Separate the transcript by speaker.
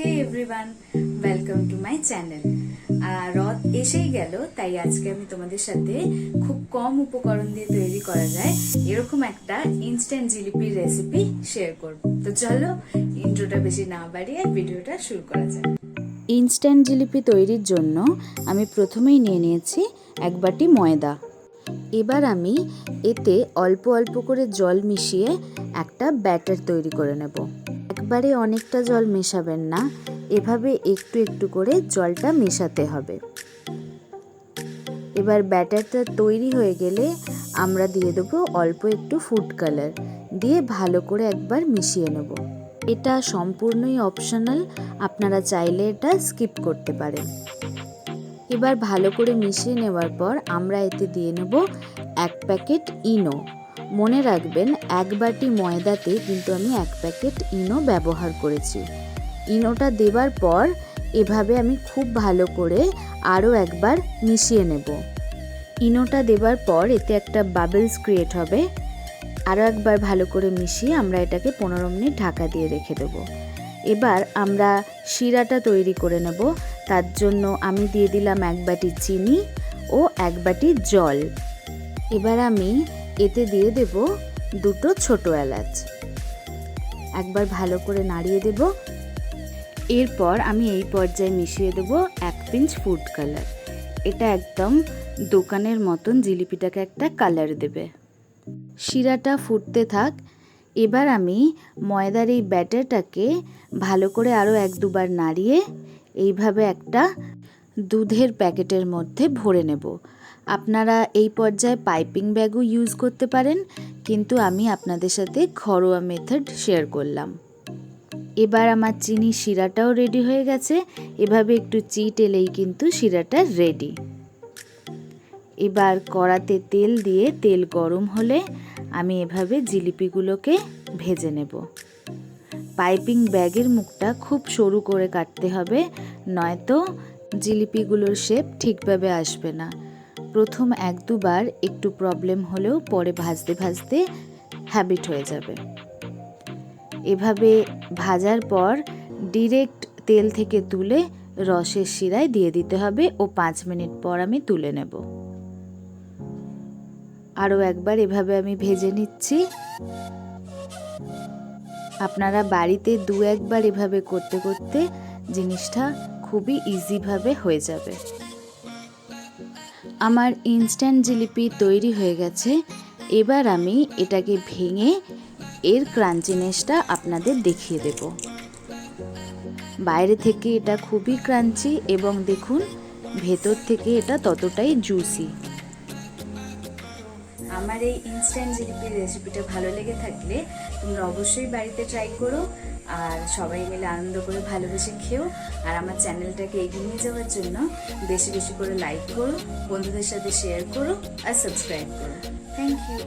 Speaker 1: Hey everyone, welcome to my channel. রথ এসেই গেল, তাই আজকে আমি তোমাদের সাথে খুব কম উপকরণ দিয়ে তৈরি করা যায় এরকম একটা ইনস্ট্যান্ট জিলিপির রেসিপি শেয়ার করব। তো চলো ইন্ট্রোটা বেশি না বাড়িয়ে ভিডিওটা শুরু করা যাক। ইনস্ট্যান্ট জিলিপি তৈরির জন্য আমি প্রথমেই নিয়ে নিয়েছি এক বাটি ময়দা। এবার আমি এতে অল্প অল্প করে জল মিশিয়ে একটা ব্যাটার তৈরি করে নেব। একবারে অনেকটা জল মেশাবেন না, এভাবে একটু একটু করে জলটা মেশাতে হবে। এবার ব্যাটারটা তৈরি হয়ে গেলে আমরা দিয়ে দেবো অল্প একটু ফুড কালার, দিয়ে ভালো করে একবার মিশিয়ে নেব। এটা সম্পূর্ণই অপশনাল, আপনারা চাইলে এটা স্কিপ করতে পারেন। এবার ভালো করে মিশিয়ে নেওয়ার পর আমরা এতে দিয়ে নেব এক প্যাকেট ইনো। মনে রাখবেন এক বাটি ময়দাতে কিন্তু আমি এক প্যাকেট ইনো ব্যবহার করেছি। ইনোটা দেবার পর এভাবে আমি খুব ভালো করে আরও একবার মিশিয়ে নেব। ইনোটা দেবার পর এতে একটা বাবলস ক্রিয়েট হবে। আরও একবার ভালো করে মিশিয়ে আমরা এটাকে 15 মিনিট ঢাকা দিয়ে রেখে দেবো। এবার আমরা শিরাটা তৈরি করে নেব। তার জন্য আমি দিয়ে দিলাম এক বাটি চিনি ও এক বাটি জল। এবার আমি এতে দিয়ে দেব দুটো ছোট এলাচ। একবার ভালো করে নাড়িয়ে দেব। এরপর আমি এই পর্যায়ে মিশিয়ে দেব এক পিঞ্চ ফুড কালার। এটা একদম দোকানের মতন জিলিপিটাকে একটা কালার দেবে। শিরাটা ফুটতে থাক। এবার আমি ময়দার এই ব্যাটারটাকে ভালো করে আরও এক দুবার নাড়িয়ে এইভাবে একটা দুধের প্যাকেটের মধ্যে ভরে নেব। আপনারা এই পর্যায়ে পাইপিং ব্যাগও ইউজ করতে পারেন, কিন্তু আমি আপনাদের সাথে ঘরোয়া মেথড শেয়ার করলাম। এবার আমার চিনি শিরাটাও রেডি হয়ে গেছে। এভাবে একটু চিট এলেই কিন্তু শিরাটা রেডি। এবার কড়াতে তেল দিয়ে তেল গরম হলে আমি এভাবে জিলিপিগুলোকে ভেজে নেব। পাইপিং ব্যাগের মুখটা খুব সরু করে কাটতে হবে, নয়তো জিলিপিগুলোর শেপ ঠিকভাবে আসবে না। প্রথম এক দুবার একটু প্রবলেম হলেও পরে ভাজতে ভাজতে হ্যাবিট হয়ে যাবে। এভাবে ভাজার পর ডিরেক্ট তেল থেকে তুলে রসের শিরায় দিয়ে দিতে হবে ও 5 মিনিট পর আমি তুলে নেব। আরও একবার এভাবে আমি ভেজে নিচ্ছি। আপনারা বাড়িতে দু একবার এভাবে করতে করতে জিনিসটা খুবই ইজিভাবে হয়ে যাবে। আমার ইনস্ট্যান্ট জিলিপি তৈরি হয়ে গেছে। এবার আমি এটাকে ভেঙে এর ক্রাঞ্চিনেসটা আপনাদের দেখিয়ে দেব। বাইরে থেকে এটা খুবই ক্রাঞ্চি এবং দেখুন ভেতর থেকে এটা ততটাই জুসি। আমার এই ইনস্ট্যান্ট জিলিপির রেসিপিটা ভালো লেগে থাকলে তোমরা অবশ্যই বাড়িতে ট্রাই করো, আর সবাই মিলে আনন্দ করে ভালোবেসে খেও। আর আমার চ্যানেলটাকে এগিয়ে নিয়ে যাওয়ার জন্য বেশি বেশি করে লাইক করো, বন্ধুদের সাথে শেয়ার করো আর সাবস্ক্রাইব করো। Thank you.